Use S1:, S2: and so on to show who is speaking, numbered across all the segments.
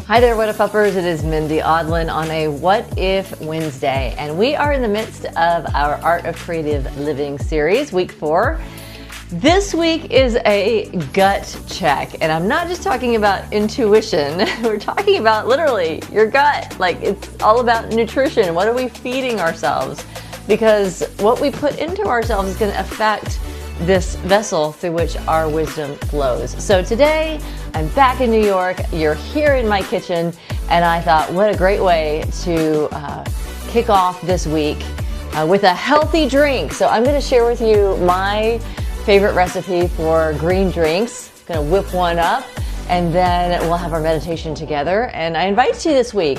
S1: Hi there, What If Uppers. It is Mindy Audlin on a What If Wednesday, and we are in the midst of our Art of Creative Living series, week 4. This week is a gut check, and I'm not just talking about intuition. We're talking about literally your gut. Like, it's all about nutrition. What are we feeding ourselves? Because what we put into ourselves is going to affect this vessel through which our wisdom flows. So today, I'm back in New York. You're here in my kitchen, and I thought, what a great way to kick off this week with a healthy drink. So I'm going to share with you my favorite recipe for green drinks. I'm going to whip one up, and then we'll have our meditation together. And I invite you this week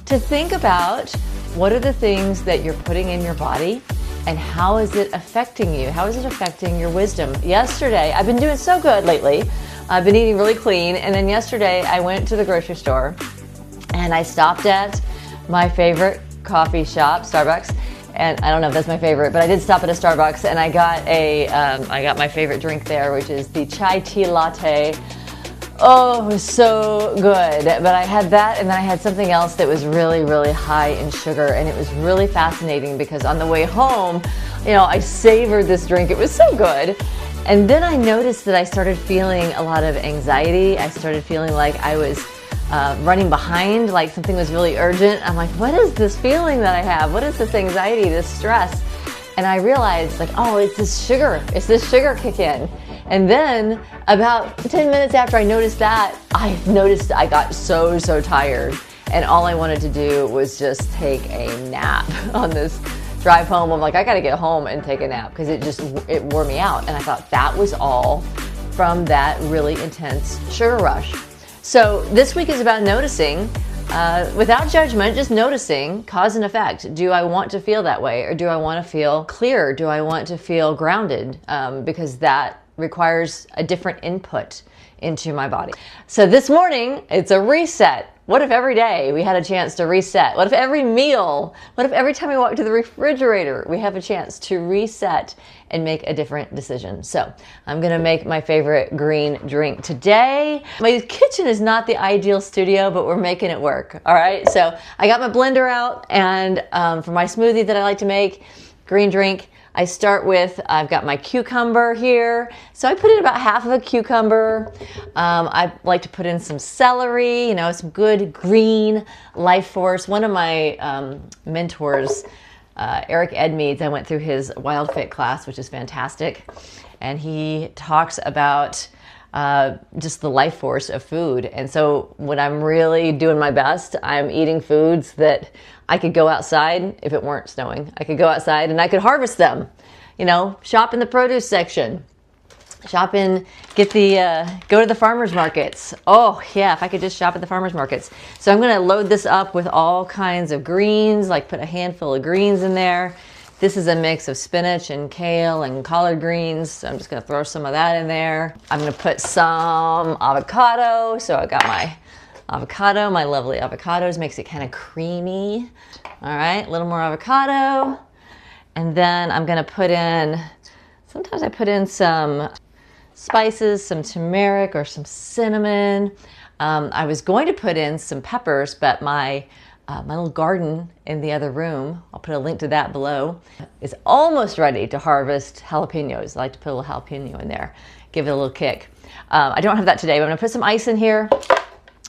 S1: to think about what are the things that you're putting in your body, and how is it affecting you? How is it affecting your wisdom? Yesterday, I've been doing so good lately. I've been eating really clean, and then yesterday I went to the grocery store and I stopped at my favorite coffee shop, Starbucks. And I don't know if that's my favorite, but I did stop at a Starbucks, and I got my favorite drink there, which is the chai tea latte. Oh, it was so good. But I had that, and then I had something else that was really, really high in sugar, and it was really fascinating because on the way home, I savored this drink. It was so good. And then I noticed that I started feeling a lot of anxiety. I started feeling like I was running behind, like something was really urgent. I'm like, what is this feeling that I have? What is this anxiety, this stress? And I realized, like, oh, it's this sugar. It's this sugar kick in. And then about 10 minutes after I noticed that, I noticed I got so tired. And all I wanted to do was just take a nap on this drive home. I'm like, I got to get home and take a nap because it wore me out. And I thought that was all from that really intense sugar rush. So this week is about noticing, without judgment, just noticing cause and effect. Do I want to feel that way, or do I want to feel clear? Do I want to feel grounded? Because that requires a different input into my body. So this morning, it's a reset. What if every day we had a chance to reset? What if every meal, what if every time we walk to the refrigerator, we have a chance to reset and make a different decision? So I'm going to make my favorite green drink today. My kitchen is not the ideal studio, but we're making it work. All right. So I got my blender out, and for my smoothie that I like to make, green drink, I start with, I've got my cucumber here. So I put in about half of a cucumber. I like to put in some celery, some good green life force. One of my mentors, Eric Edmeades, I went through his Wild Fit class, which is fantastic. And he talks about just the life force of food. And so when I'm really doing my best, I'm eating foods that I could go outside if it weren't snowing. I could go outside and I could harvest them. Shop in the produce section. Go to the farmers markets. Oh yeah, if I could just shop at the farmers markets. So I'm going to load this up with all kinds of greens, like put a handful of greens in there. This is a mix of spinach and kale and collard greens. So I'm just going to throw some of that in there. I'm going to put some avocado. So I got my avocado, my lovely avocados, makes it kind of creamy. All right, a little more avocado. And then I'm going to put in, sometimes I put in some spices, some turmeric or some cinnamon. I was going to put in some peppers, but my little garden in the other room, I'll put a link to that below, is almost ready to harvest jalapenos. I like to put a little jalapeno in there, give it a little kick. I don't have that today, but I'm going to put some ice in here,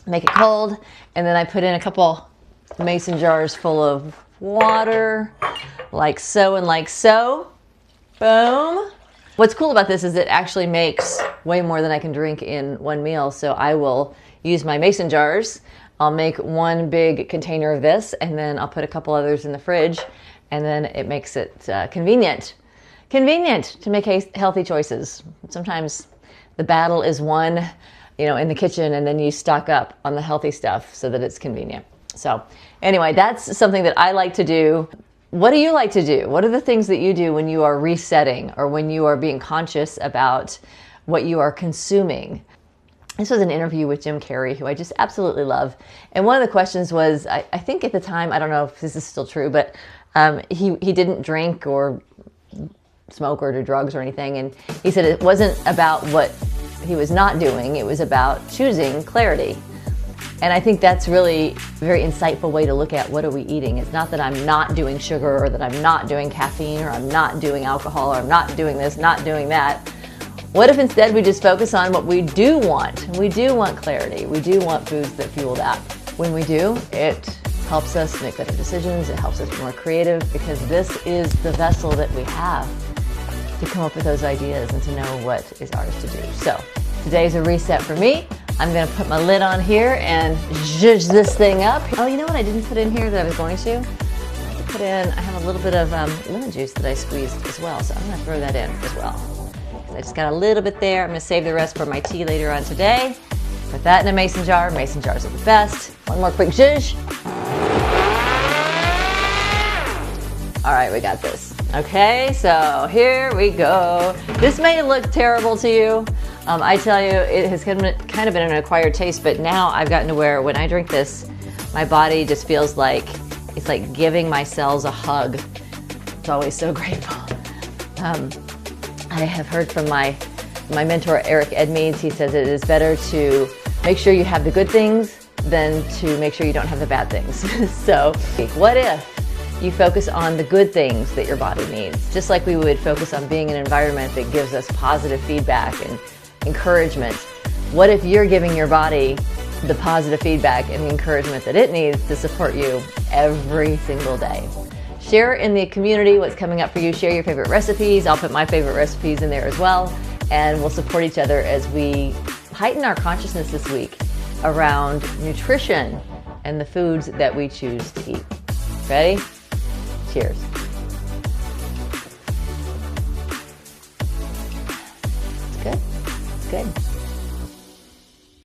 S1: make it cold, and then I put in a couple mason jars full of water, like so and like so. Boom. What's cool about this is it actually makes way more than I can drink in one meal, so I will use my mason jars. I'll make one big container of this, and then I'll put a couple others in the fridge, and then it makes it convenient to make healthy choices. Sometimes the battle is won, in the kitchen, and then you stock up on the healthy stuff so that it's convenient. So anyway, that's something that I like to do. What do you like to do? What are the things that you do when you are resetting, or when you are being conscious about what you are consuming? This was an interview with Jim Carrey, who I just absolutely love. And one of the questions was, I think at the time, I don't know if this is still true, but he didn't drink or smoke or do drugs or anything. And he said it wasn't about what he was not doing. It was about choosing clarity. And I think that's really a very insightful way to look at what are we eating. It's not that I'm not doing sugar, or that I'm not doing caffeine, or I'm not doing alcohol, or I'm not doing this, not doing that. What if instead we just focus on what we do want? We do want clarity. We do want foods that fuel that. When we do, it helps us make better decisions. It helps us be more creative, because this is the vessel that we have to come up with those ideas and to know what is ours to do. So today's a reset for me. I'm going to put my lid on here and zhuzh this thing up. Oh, you know what I didn't put in here that I was going to? I have a little bit of lemon juice that I squeezed as well, so I'm going to throw that in as well. I just got a little bit there. I'm going to save the rest for my tea later on today. Put that in a mason jar. Mason jars are the best. One more quick zhuzh. All right, we got this. Okay, so here we go. This may look terrible to you. I tell you, it has kind of been an acquired taste, but now I've gotten to where when I drink this, my body just feels like it's like giving my cells a hug. It's always so grateful. I have heard from my mentor, Eric Edmeades. He says it is better to make sure you have the good things than to make sure you don't have the bad things. So what if you focus on the good things that your body needs, just like we would focus on being in an environment that gives us positive feedback and encouragement? What if you're giving your body the positive feedback and the encouragement that it needs to support you every single day? Share in the community what's coming up for you. Share your favorite recipes. I'll put my favorite recipes in there as well. And we'll support each other as we heighten our consciousness this week around nutrition and the foods that we choose to eat. Ready? Cheers. It's good. It's good.